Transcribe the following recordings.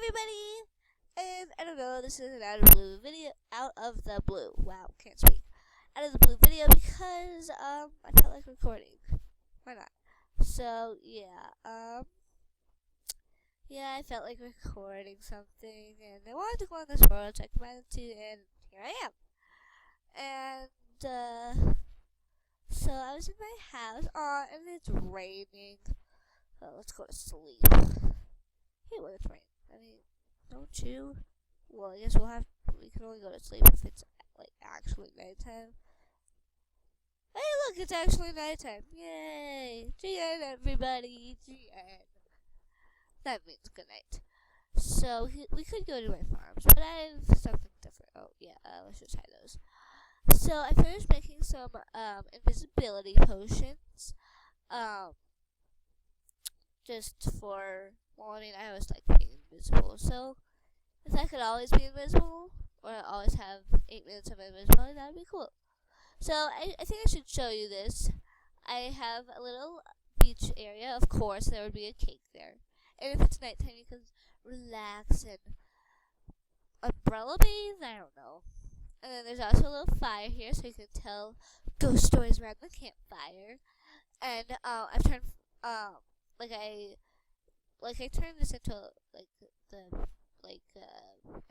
everybody! And I don't know, this is an out of the blue video. Out of the blue. Wow, can't speak. Out of the blue video because I felt like recording. Why not? So yeah, I felt like recording something, and I wanted to go on this world, so I commanded to, and here I am. And so I was in my house, and it's raining. So let's go to sleep. Hey, when it's raining. I mean, don't you? Well, I guess we can only go to sleep if it's, like, actually nighttime. Hey, look, it's actually nighttime. Yay! GN, everybody! GN. That means good night. So, we could go to my farms, but I have something different. Oh, yeah, let's just hide those. So, I finished making some, invisibility potions. Just for, well, I mean, I always like being invisible, so if I could always be invisible, or always have 8 minutes of invisibility, that would be cool. So, I think I should show you this. I have a little beach area. Of course, there would be a cake there. And if it's nighttime, you can relax and umbrella bathe, I don't know. And then there's also a little fire here, so you can tell ghost stories around the campfire. And, I've turned, I turned this into, I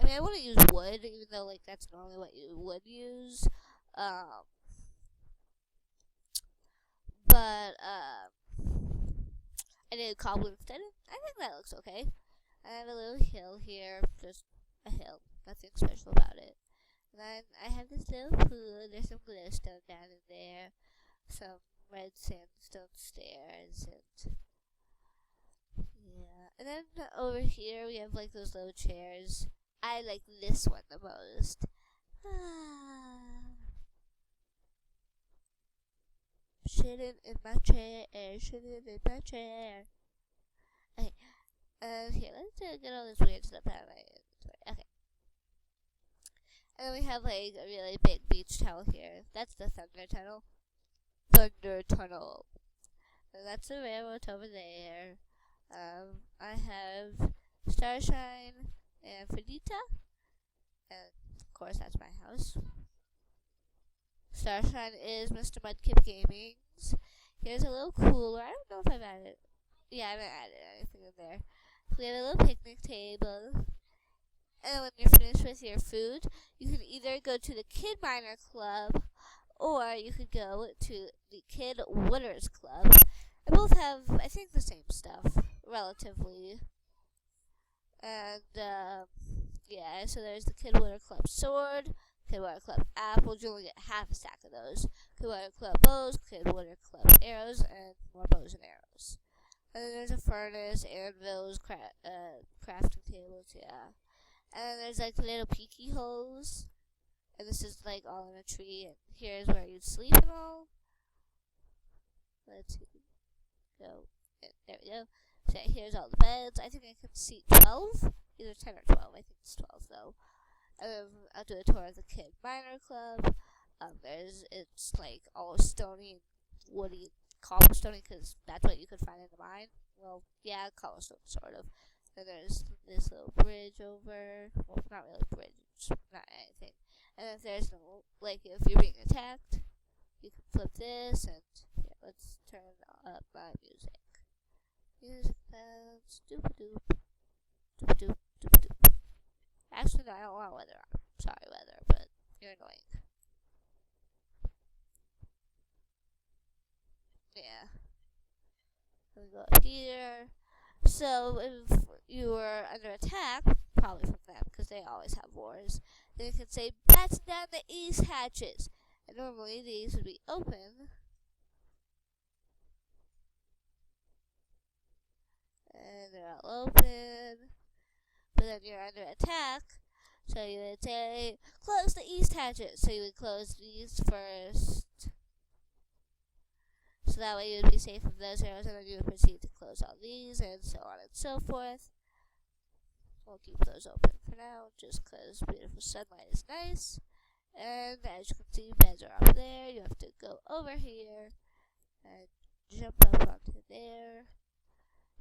mean, I wouldn't use wood, even though, that's normally what you would use, but, I did cobble instead, and I think that looks okay. I have a little hill here, just a hill, nothing special about it. And then I have this little pool, there's some glowstone down in there, some red sandstone stairs, and yeah. And then over here we have those little chairs. I like this one the most. Sitting in my chair, sitting in my chair. Okay. Here, let's get all this weird stuff out of my inventory. Okay. And then we have a really big beach towel here. That's the Thunder Tunnel. Thunder Tunnel. And that's the railroad over there. I have Starshine and Fredita. And, of course, that's my house. Starshine is Mr. Mudkip Gaming's. Here's a little cooler. I don't know if I've added... Yeah, I haven't added anything in there. We have a little picnic table. And when you're finished with your food, you can either go to the Kid Miner Club, or you could go to the Kid Wooders Club. They both have, I think, the same stuff, relatively. And, yeah, so there's the Kid Wooder Club sword, Kid Wooder Club apples, you only get half a stack of those. Kid Wooder Club bows, Kid Wooder Club arrows, and more bows and arrows. And then there's a furnace, anvils, crafting tables, yeah. And then there's, little peeky holes. And this is, all in a tree, and here's where you'd sleep and all. Let's see. Go. There we go. So here's all the beds. I think I can see 12. Either 10 or 12. I think it's 12 though. I'll do a tour of the Kid Miner Club. It's all stony and woody and cobblestone, because that's what you could find in the mine. Well, yeah, cobblestone sort of. Then there's this little bridge over. Well, not really a bridge. It's not anything. And if there's no, if you're being attacked, you can flip this, and yeah, let's turn up my music. Music sounds doop-a-doop. Doop-a-doop, doop-a-doop. Actually, no, I don't want weather on. Sorry, weather, but you're annoying. Yeah. Let me go up here. So, if you were under attack, probably from them, because they always have wars, then you could say, batten down the east hatches. And normally these would be open. And they're all open. But then you're under attack. So you would say, close the east hatches. So you would close these first. So that way you would be safe from those arrows. And then you would proceed to close all these. And so on and so forth. We'll keep those open for now. Just because beautiful sunlight is nice. And as you can see, beds are up there. You have to go over here and jump up onto there.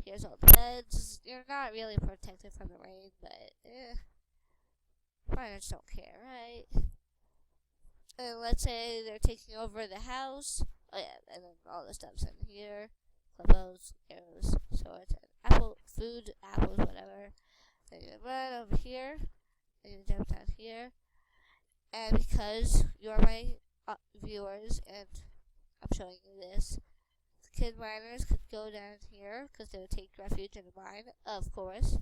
Here's all the beds. You're not really protected from the rain, but miners don't care, right? And let's say they're taking over the house. Oh yeah, and then all the stuff's in here. Clubos, arrows, swords, and food, apples, whatever. Then you run over here, and you jump down here. And because you're my viewers, and I'm showing you this, the kid miners could go down here, because they would take refuge in the mine, of course.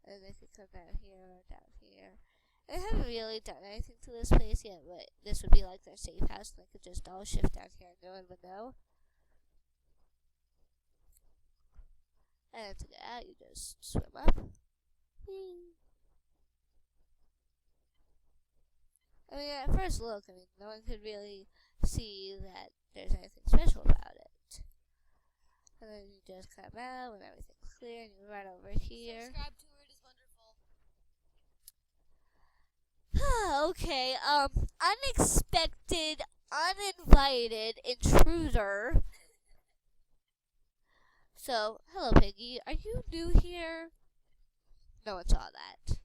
And they could come down here or down here. I haven't really done anything to this place yet, but this would be like their safe house, and they could just all shift down here and no one would know. And to get out, you just swim up. Whee. I mean, at first look, no one could really see that there's anything special about it. And then you just come out when everything's clear, and you run over here. Subscribe to it is wonderful. Okay, unexpected, uninvited intruder. So, hello Piggy, are you new here? No one saw that.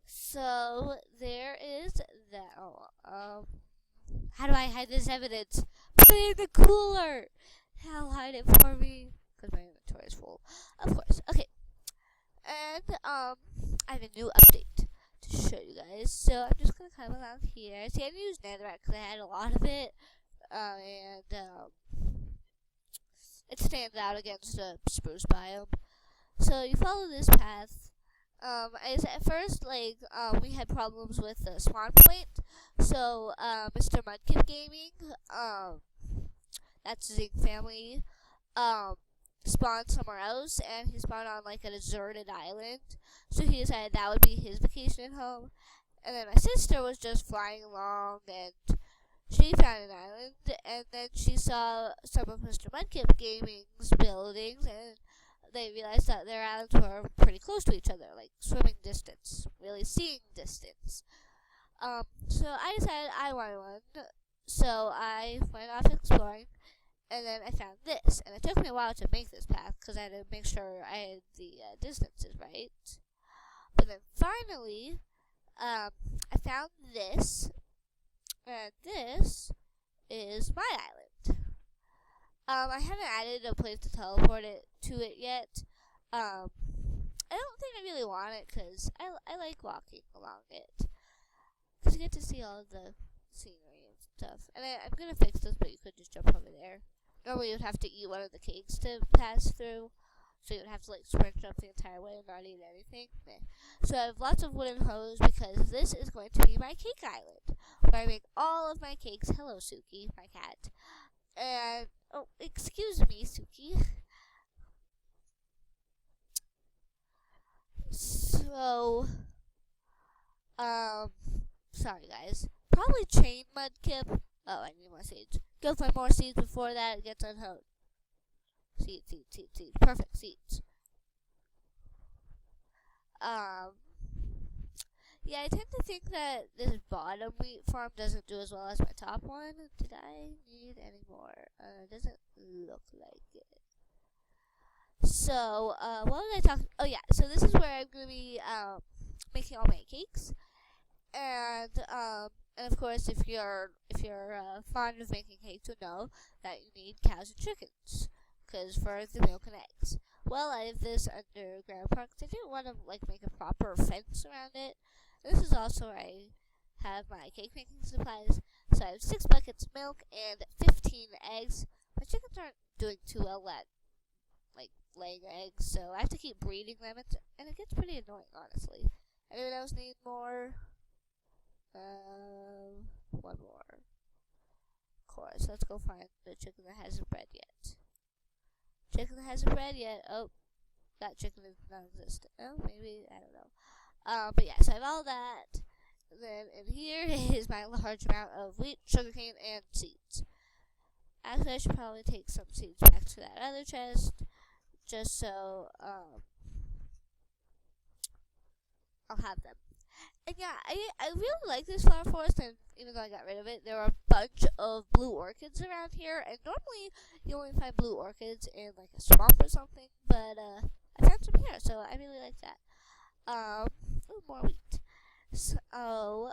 So, there is that, how do I hide this evidence? Put it in the cooler! Hell, hide it for me, because my inventory is full. Of course, okay. And, I have a new update to show you guys. So, I'm just gonna come along here. See, I used netherrack because I had a lot of it. It stands out against the spruce biome. So, you follow this path. At first, we had problems with the spawn point. So, Mr. Mudkip Gaming, that's Zing family, spawned somewhere else, and he spawned on, a deserted island. So he decided that would be his vacation home. And then my sister was just flying along, and she found an island, and then she saw some of Mr. Mudkip Gaming's buildings, and they realized that their islands were pretty close to each other, like swimming distance, really seeing distance. So I decided I wanted one, so I went off exploring, and then I found this. And it took me a while to make this path, because I had to make sure I had the distances right. But then finally, I found this, and this is my island. I haven't added a place to teleport it to it yet. I don't think I really want it, because I like walking along it. Because you get to see all of the scenery and stuff. And I'm going to fix this, but you could just jump over there. Normally you'd have to eat one of the cakes to pass through. So you'd have to sprint up the entire way and not eat anything. So I have lots of wooden hoes, because this is going to be my cake island, where I make all of my cakes. Hello, Suki, my cat. And, oh, excuse me, Suki. So, sorry guys. Probably chain Mudkip. Oh, I need more seeds. Go find more seeds before that gets unhoed. Seeds. Perfect seeds. Yeah, I tend to think that this bottom wheat farm doesn't do as well as my top one. Did I need any more? Doesn't look like it. So, what was I talking? Oh yeah, so this is where I'm gonna be making all my cakes, and of course, if you're fond of making cakes, you'll know that you need cows and chickens, because for the milk and eggs. Well, I have this underground park. I didn't want to make a proper fence around it. This is also where I have my cake making supplies. So I have 6 buckets of milk and 15 eggs. My chickens aren't doing too well at laying eggs, so I have to keep breeding them, and it gets pretty annoying, honestly. Anyone else need more? One more. Of course, let's go find the chicken that hasn't bred yet. Chicken that hasn't bred yet. Oh, that chicken is non-existent. Oh, maybe, I don't know. But yeah, so I have all that. And then in here is my large amount of wheat, sugarcane, and seeds. Actually, I should probably take some seeds back to that other chest, just so I'll have them. And yeah, I really like this flower forest, and even though I got rid of it, there are a bunch of blue orchids around here, and normally you only find blue orchids in like a swamp or something, but I found some here, so I really like that. Ooh, more wheat. So,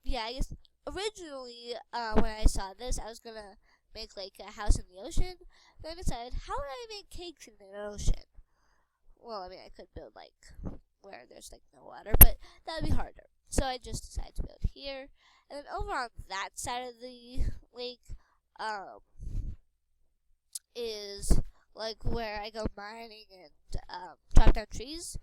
yeah, I guess originally, when I saw this, I was gonna make like a house in the ocean. Then I decided, how would I make cakes in the ocean? Well, I mean, I could build like where there's like no water, but that would be harder. So I just decided to build here, and then over on that side of the lake, is like where I go mining and chop down trees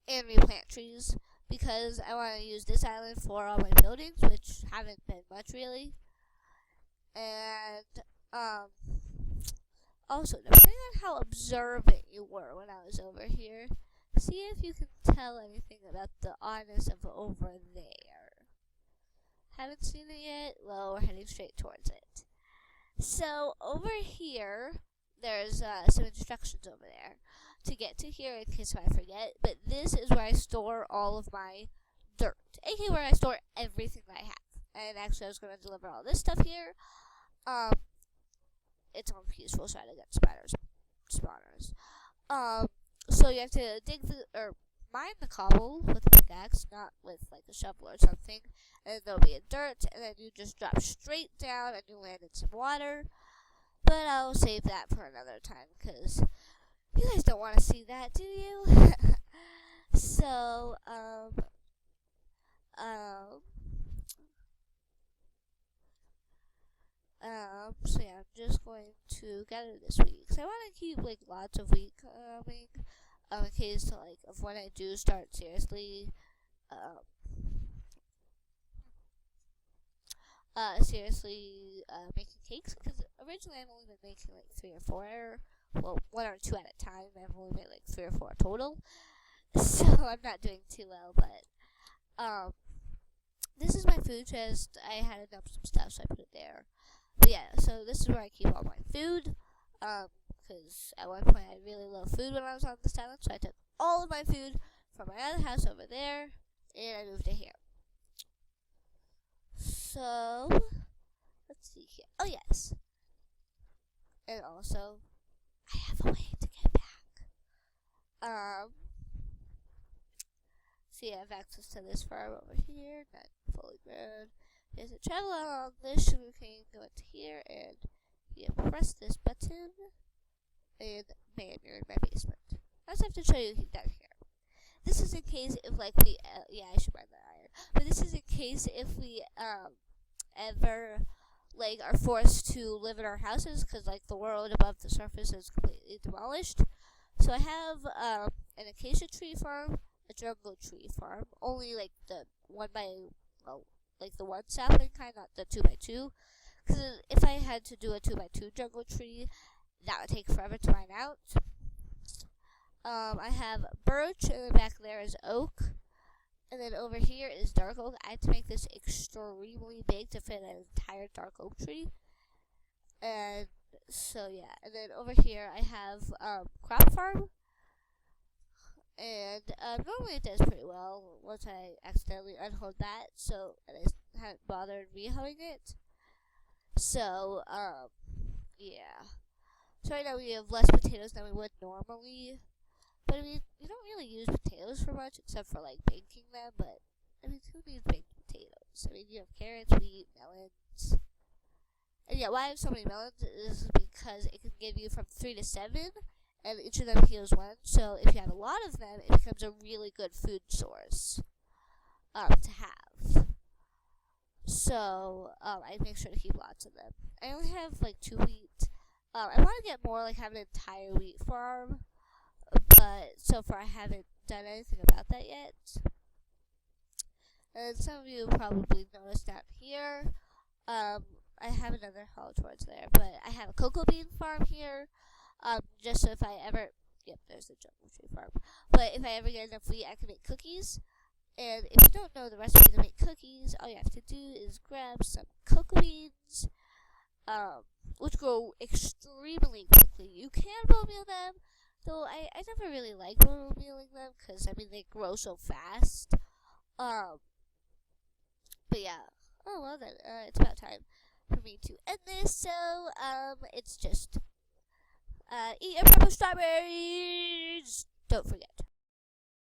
and replant trees because I want to use this island for all my buildings, which haven't been much really. And also, depending on how observant you were when I was over here, see if you can tell anything about the oddness of over there. Haven't seen it yet? Well, we're heading straight towards it. So, over here, there's some instructions over there to get to here in case I forget. But this is where I store all of my dirt, aka where I store everything that I have. And actually, I was going to deliver all this stuff here. It's on peaceful side against spawners. So you have to mine the cobble with a pickaxe, not with like a shovel or something. And then there'll be a dirt, and then you just drop straight down and you land in some water. But I'll save that for another time, because you guys don't want to see that, do you? So, so yeah, I'm just going to gather this wheat, because I want to keep, like, lots of wheat coming, in case, like, of when I do start seriously, making cakes, because originally I've only been making like 3 or 4, well, 1 or 2 at a time. I've only made like 3 or 4 total, so I'm not doing too well. But this is my food chest. I had enough some stuff, so I put it there. But yeah, so this is where I keep all my food, because at one point I had really low food when I was on this island, so I took all of my food from my other house over there, and I moved it here. So, let's see here. Oh, yes. And also, I have a way to get back. See, I have access to this farm over here, not fully grown. You have to travel along this sugarcane, go into here, and you press this button, and bam, you're in my basement. I also have to show you down here. This is in case if, like, we, yeah, I should buy that iron. But this is in case if we, ever, like, are forced to live in our houses, because, like, the world above the surface is completely demolished. So I have, an acacia tree farm, a jungle tree farm, only, like, the one sapling kind, not the 2x2. Because if I had to do a 2x2 jungle tree, that would take forever to mine out. I have birch, and then back there is oak. And then over here is dark oak. I had to make this extremely big to fit an entire dark oak tree. And so, yeah. And then over here I have crop farm. And normally it does pretty well once I accidentally unhoed that. So, and I haven't bothered rehoeing it. So, yeah. So right now we have less potatoes than we would normally. But I mean, you don't really use potatoes for much except for like baking them. But I mean, who needs baked potatoes? I mean, you have carrots, wheat, melons. And yeah, why I have so many melons is because it can give you from 3 to 7, and each of them heals 1. So if you have a lot of them, it becomes a really good food source to have. So I make sure to keep lots of them. I only have like 2 wheat. I want to get more, like have an entire wheat farm. But so far I haven't done anything about that yet. And some of you probably noticed down here, I have another hall towards there, but I have a cocoa bean farm here, just so if I ever, yep, there's the jungle tree farm. But if I ever get enough wheat, I can make cookies. And if you don't know the recipe to make cookies, all you have to do is grab some cocoa beans, which grow extremely quickly. You can bone meal them. Though I never really like bone mealing them because, I mean, they grow so fast. But yeah. Oh well then. It's about time for me to end this. So it's just eat your purple strawberries. Don't forget.